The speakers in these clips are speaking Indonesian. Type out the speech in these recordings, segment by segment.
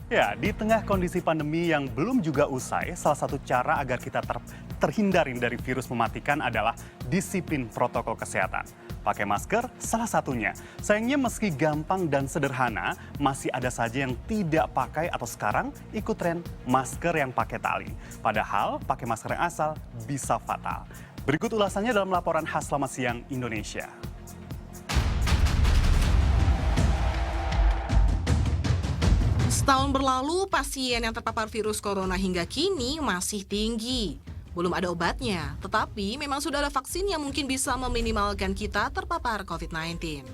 Ya, di tengah kondisi pandemi yang belum juga usai, salah satu cara agar kita terhindar dari virus mematikan adalah disiplin protokol kesehatan. Pakai masker salah satunya. Sayangnya meski gampang dan sederhana, masih ada saja yang tidak pakai atau sekarang ikut tren masker yang pakai tali. Padahal pakai masker yang asal bisa fatal. Berikut ulasannya dalam laporan khas Selamat Siang Indonesia. Setahun berlalu, pasien yang terpapar virus corona hingga kini masih tinggi. Belum ada obatnya, tetapi memang sudah ada vaksin yang mungkin bisa meminimalkan kita terpapar COVID-19.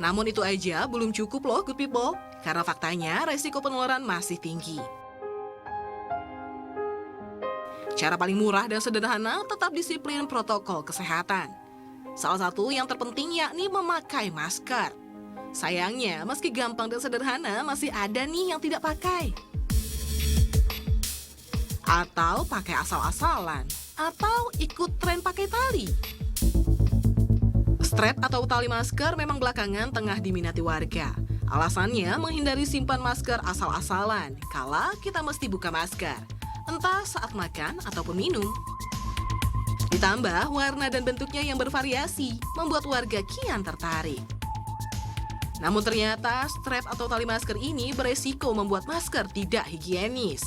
Namun itu aja belum cukup loh, good people, karena faktanya resiko penularan masih tinggi. Cara paling murah dan sederhana tetap disiplin protokol kesehatan. Salah satu yang terpenting yakni memakai masker. Sayangnya, meski gampang dan sederhana, masih ada nih yang tidak pakai. Atau pakai asal-asalan, atau ikut tren pakai tali. Strap atau tali masker memang belakangan tengah diminati warga. Alasannya menghindari simpan masker asal-asalan, kala kita mesti buka masker, entah saat makan ataupun minum. Ditambah warna dan bentuknya yang bervariasi, membuat warga kian tertarik. Namun ternyata strap atau tali masker ini beresiko membuat masker tidak higienis.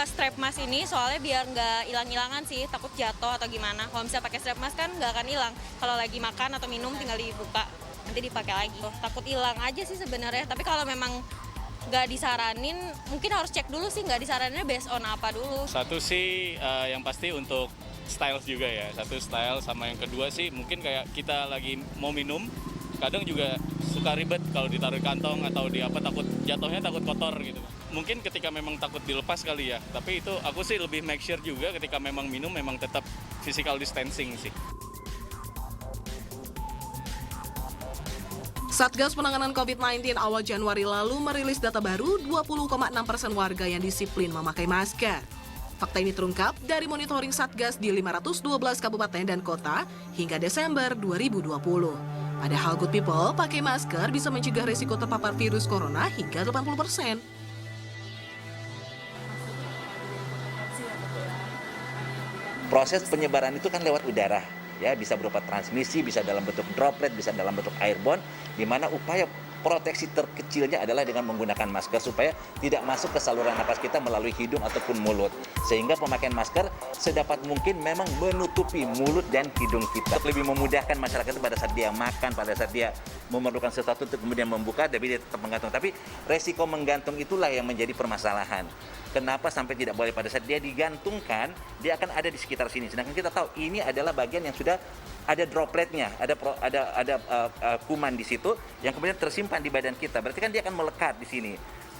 Strap mask ini soalnya biar nggak hilang-hilangan sih, takut jatuh atau gimana. Kalau misalnya pakai strap mask kan nggak akan hilang. Kalau lagi makan atau minum tinggal dibuka, nanti dipakai lagi. Takut hilang aja sih sebenarnya, tapi kalau memang nggak disaranin, mungkin harus cek dulu sih nggak disaraninnya based on apa dulu. Satu sih yang pasti untuk style juga ya, satu style, sama yang kedua sih mungkin kayak kita lagi mau minum, kadang juga suka ribet kalau ditaruh di kantong atau di apa, takut jatuhnya, takut kotor gitu. Mungkin ketika memang takut dilepas kali ya, tapi itu aku sih lebih make sure juga ketika memang minum memang tetap physical distancing sih. Satgas Penanganan COVID-19 awal Januari lalu merilis data baru 20,6% warga yang disiplin memakai masker. Fakta ini terungkap dari monitoring Satgas di 512 kabupaten dan kota hingga Desember 2020. Padahal good people, pakai masker bisa mencegah risiko terpapar virus corona hingga 80%. Proses penyebaran itu kan lewat udara, ya, bisa berupa transmisi, bisa dalam bentuk droplet, bisa dalam bentuk airborne, di mana upaya proteksi terkecilnya adalah dengan menggunakan masker supaya tidak masuk ke saluran napas kita melalui hidung ataupun mulut. Sehingga pemakaian masker sedapat mungkin memang menutupi mulut dan hidung kita. Untuk lebih memudahkan masyarakat itu pada saat dia makan, pada saat dia memerlukan sesuatu untuk kemudian membuka, tapi dia tetap menggantung. Tapi resiko menggantung itulah yang menjadi permasalahan. Kenapa sampai tidak boleh pada saat dia digantungkan, dia akan ada di sekitar sini. Sedangkan kita tahu ini adalah bagian yang sudah ada dropletnya, ada kuman di situ yang kemudian tersimpan di badan kita. Berarti kan dia akan melekat di sini,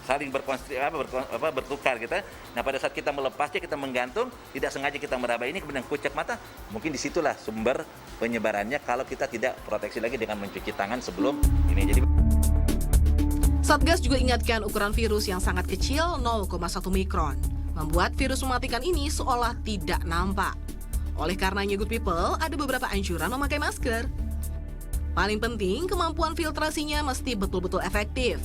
saling bertukar kita. Nah, pada saat kita melepasnya, kita menggantung, tidak sengaja kita meraba ini, kemudian kucek mata, mungkin disitulah sumber penyebarannya kalau kita tidak proteksi lagi dengan mencuci tangan sebelum ini. Jadi Satgas juga ingatkan ukuran virus yang sangat kecil 0,1 mikron, membuat virus mematikan ini seolah tidak nampak. Oleh karenanya good people, ada beberapa anjuran memakai masker. Paling penting, kemampuan filtrasinya mesti betul-betul efektif.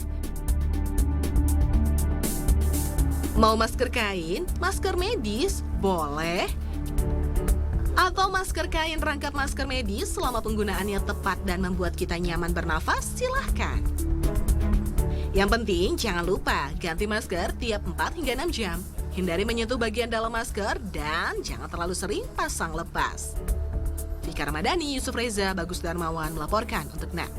Mau masker kain, masker medis, boleh. Atau masker kain rangkap masker medis selama penggunaannya tepat dan membuat kita nyaman bernafas, silahkan. Yang penting, jangan lupa ganti masker tiap 4 hingga 6 jam. Hindari menyentuh bagian dalam masker dan jangan terlalu sering pasang lepas. Vika Ramadhani, Yusuf Reza, Bagus Darmawan melaporkan untuk NET.